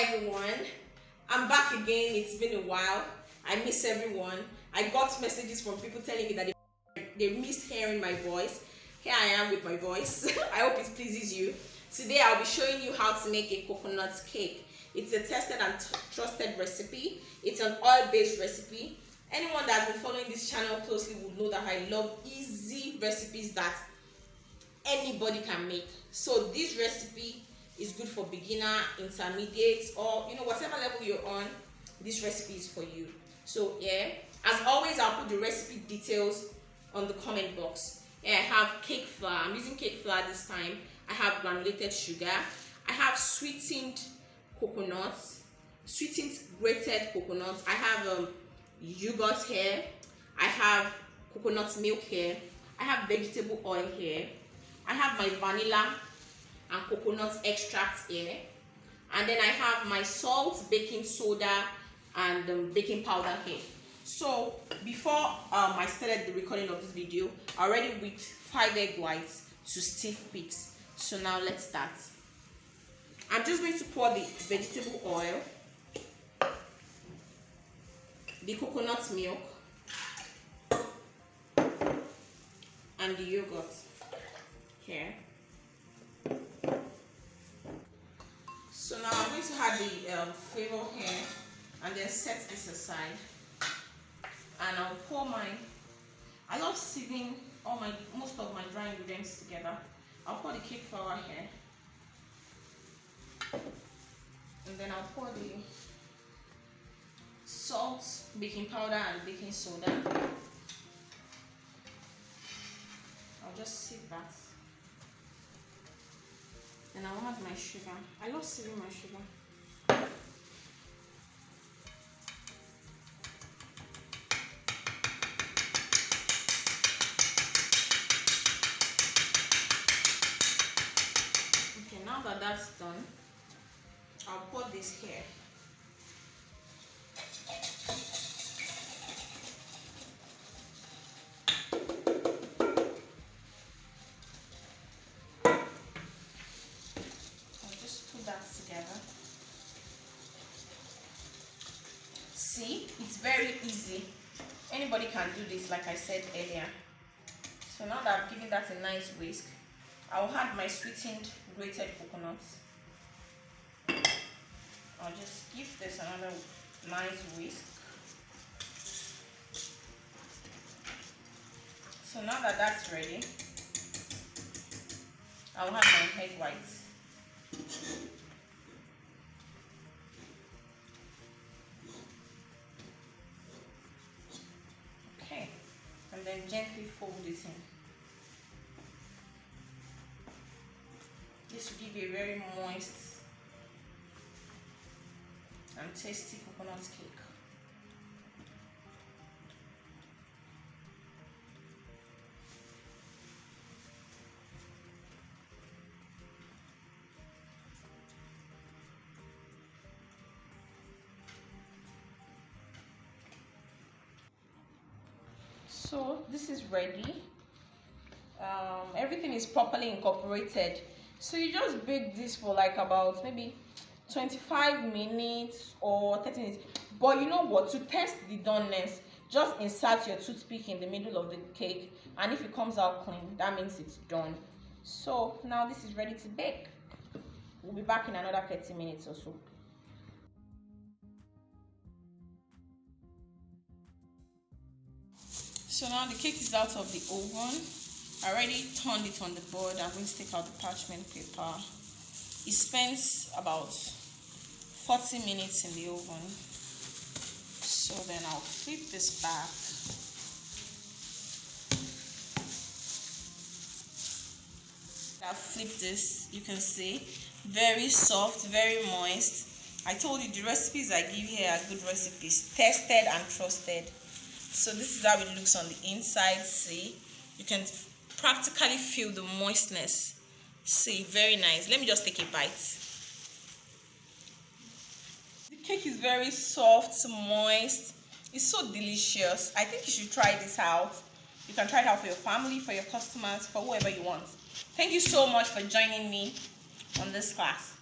everyone, I'm back again. It's been a while. I miss everyone. I got messages from people telling me that they missed hearing my voice. Here I am with my voice. I hope it pleases you. Today I'll be showing you how to make a coconut cake. It's a tested and trusted recipe. It's an oil-based recipe. Anyone that's been following this channel closely would know that I love easy recipes that anybody can make. So this recipe is good for beginner, intermediate, or whatever level you're on. This recipe is for you. So yeah, as always, I'll put the recipe details on the comment box. Yeah, I have cake flour. I'm using cake flour this time. I have granulated sugar. I have sweetened coconuts, sweetened grated coconuts. I have yogurt here. I have coconut milk here. I have vegetable oil here. I have my vanilla and coconut extract here, and then I have my salt, baking soda, and baking powder here. So before I started the recording of this video, I already whipped 5 egg whites to stiff peaks. So now let's start. I'm just going to pour the vegetable oil, the coconut milk, and the yogurt here. So now I'm going to add the flavor here and then set this aside. And I'll pour I love sieving most of my dry ingredients together. I'll pour the cake flour here. And then I'll pour the salt, baking powder, and baking soda. I'll just sieve that. And I'll add my sugar. I love sieving my sugar. Okay, now that that's done, I'll pour this here. Together. See, it's very easy. Anybody can do this, like I said earlier. So now that I've given that a nice whisk, I'll add my sweetened grated coconuts. I'll just give this another nice whisk. So now that that's ready, I'll add my egg whites. And then gently fold it in. This will give you a very moist and tasty coconut cake. So this is ready. Everything is properly incorporated. So you just bake this for like about maybe 25 minutes or 30 minutes. But you know what? To test the doneness, just insert your toothpick in the middle of the cake, and if it comes out clean, that means it's done. So now this is ready to bake. We'll be back in another 30 minutes or so. So now the cake is out of the oven. I already turned it on the board. I'm going to take out the parchment paper. It spends about 40 minutes in the oven. So then I'll flip this back. I've flipped this. You can see very soft, very moist. I told you the recipes I give here are good recipes, tested and trusted. So this is how it looks on the inside. See, you can practically feel the moistness. See, very nice. Let me just take a bite. The cake is very soft, moist. It's so delicious. I think you should try this out. You can try it out for your family, for your customers, for whoever you want. Thank you so much for joining me on this class.